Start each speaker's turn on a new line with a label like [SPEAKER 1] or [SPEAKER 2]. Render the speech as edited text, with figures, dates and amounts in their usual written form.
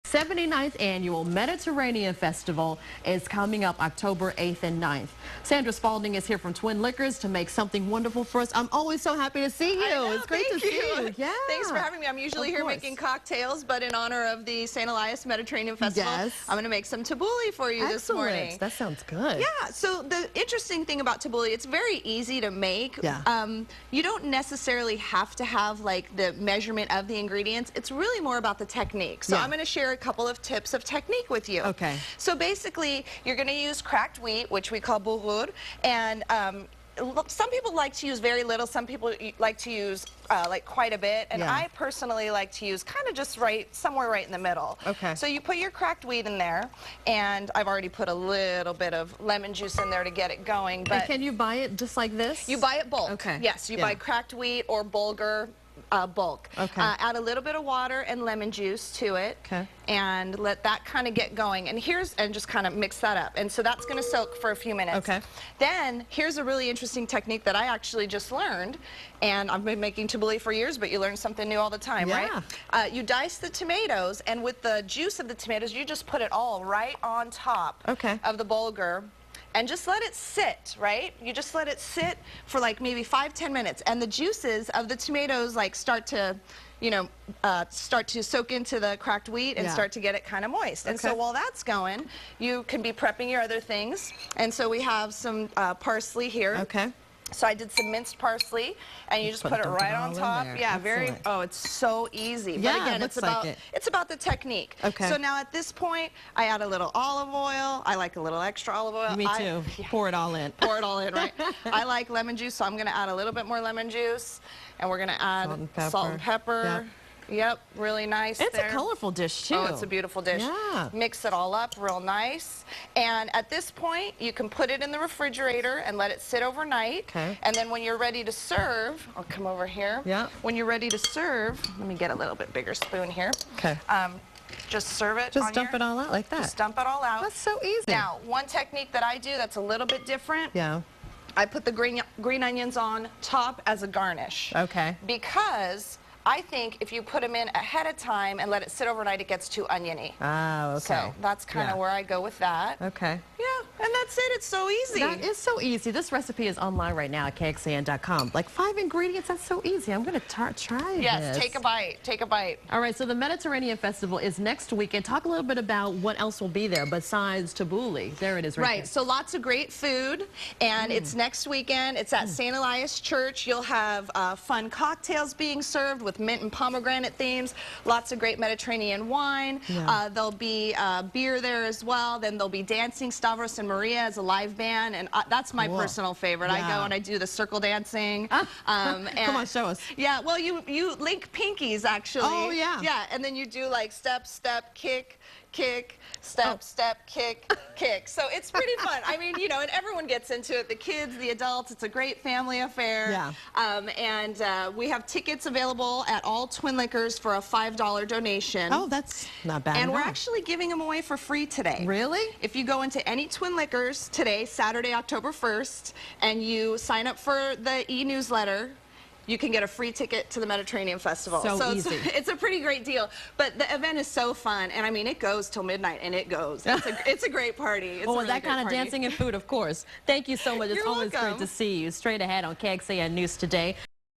[SPEAKER 1] 79th Annual Mediterranean Festival is coming up October 8th and 9th. Sandra Spalding is here from Twin Liquors to make something wonderful for us. I'm always so happy to see you. It's great to see you. Yeah.
[SPEAKER 2] Thanks for having me. I'm usually here making cocktails, but in honor of the St. Elias Mediterranean Festival, I'm going to make some Tabouleh for you this morning.
[SPEAKER 1] That sounds good.
[SPEAKER 2] Yeah. So the interesting thing about Tabouleh, it's very easy to make.
[SPEAKER 1] Yeah.
[SPEAKER 2] You don't necessarily have to have like the measurement of the ingredients. It's really more about the technique. So I'm going to share a couple of tips of technique with you.
[SPEAKER 1] Okay.
[SPEAKER 2] So basically, you're going to use cracked wheat, which we call bulgur, and some people like to use very little. Some people like to use like quite a bit, and I personally like to use kind of just somewhere right in the middle.
[SPEAKER 1] Okay.
[SPEAKER 2] So you put your cracked wheat in there, and I've already put a little bit of lemon juice in there to get it going. But
[SPEAKER 1] and can you buy it just like this?
[SPEAKER 2] You buy it bulk.
[SPEAKER 1] Okay.
[SPEAKER 2] Yes, you buy cracked wheat or bulgur. Bulk.
[SPEAKER 1] Okay.
[SPEAKER 2] Add a little bit of water and lemon juice to it.
[SPEAKER 1] Okay.
[SPEAKER 2] And let that kind of get going. And just kind of mix that up. And so that's going to soak for a few minutes.
[SPEAKER 1] Okay.
[SPEAKER 2] Then here's a really interesting technique that I actually just learned. And I've been making Tabouleh for years, but you learn something new all the time, right? You dice the tomatoes, and with the juice of the tomatoes, you just put it all right on top of the bulgur. And just let it sit, right? You just let it sit for like maybe 5–10 minutes, and the juices of the tomatoes like start to, start to soak into the cracked wheat and start to get it kind of moist. And so while that's going, you can be prepping your other things. And so we have some parsley here.
[SPEAKER 1] Okay.
[SPEAKER 2] So I did some minced parsley, and you just put it right on top. Yeah,
[SPEAKER 1] Excellent.
[SPEAKER 2] it's so easy.
[SPEAKER 1] Yeah,
[SPEAKER 2] but again, it's about the technique.
[SPEAKER 1] Okay.
[SPEAKER 2] So now at this point, I add a little olive oil. I like a little extra olive oil.
[SPEAKER 1] Me too. Pour it all in.
[SPEAKER 2] Pour it all in, right? I like lemon juice, so I'm going to add a little bit more lemon juice, and we're going to add salt and pepper. Yep, really nice.
[SPEAKER 1] It's a colorful dish too.
[SPEAKER 2] Oh, it's a beautiful dish.
[SPEAKER 1] Yeah.
[SPEAKER 2] Mix it all up real nice. And at this point, you can put it in the refrigerator and let it sit overnight.
[SPEAKER 1] Okay.
[SPEAKER 2] And then when you're ready to serve, I'll come over here.
[SPEAKER 1] Yeah.
[SPEAKER 2] When you're ready to serve, let me get a little bit bigger spoon here.
[SPEAKER 1] Okay.
[SPEAKER 2] Just serve it.
[SPEAKER 1] Just dump it all out like that.
[SPEAKER 2] Just dump it all out.
[SPEAKER 1] That's so easy.
[SPEAKER 2] Now, one technique that I do that's a little bit different.
[SPEAKER 1] Yeah.
[SPEAKER 2] I put the green onions on top as a garnish.
[SPEAKER 1] Okay.
[SPEAKER 2] Because I think if you put them in ahead of time and let it sit overnight, it gets too oniony.
[SPEAKER 1] Oh, okay.
[SPEAKER 2] So that's kind of where I go with that.
[SPEAKER 1] Okay.
[SPEAKER 2] Yeah, and that's it. It's so easy.
[SPEAKER 1] That is so easy. This recipe is online right now at KXAN.com. Like 5 ingredients, that's so easy. I'm going to try this.
[SPEAKER 2] Yes, take a bite. Take a bite.
[SPEAKER 1] All right, so the Mediterranean Festival is next weekend. Talk a little bit about what else will be there besides Tabouleh. There it is right there.
[SPEAKER 2] So lots of great food, and it's next weekend. It's at St. Elias Church. You'll have fun cocktails being served with mint and pomegranate themes. Lots of great Mediterranean wine. There'll be beer there as well. Then there'll be dancing. Stavros and Maria as a live band, and that's my personal favorite. I go and I do the circle dancing.
[SPEAKER 1] Come on, show us.
[SPEAKER 2] Yeah, well, you link pinkies, actually.
[SPEAKER 1] Oh, yeah.
[SPEAKER 2] Yeah, and then you do like step, step, kick, kick, step, step, kick, kick. So it's pretty fun. I mean, and everyone gets into it. The kids, the adults. It's a great family affair.
[SPEAKER 1] Yeah.
[SPEAKER 2] And we have tickets available at all Twin Liquors for a $5 donation.
[SPEAKER 1] Oh, that's not bad
[SPEAKER 2] And
[SPEAKER 1] at
[SPEAKER 2] we're
[SPEAKER 1] all.
[SPEAKER 2] actually giving them away for free today.
[SPEAKER 1] Really?
[SPEAKER 2] If you go into any Twin Liquors today, Saturday, October 1st, and you sign up for the e-newsletter, you can get a free ticket to the Mediterranean Festival.
[SPEAKER 1] So easy.
[SPEAKER 2] It's a pretty great deal. But the event is so fun, and I mean, it goes till midnight, and it goes. It's a great party. It's
[SPEAKER 1] with that kind of dancing and food, of course. Thank you so much. It's always great to see you. Straight ahead on KXAN News Today.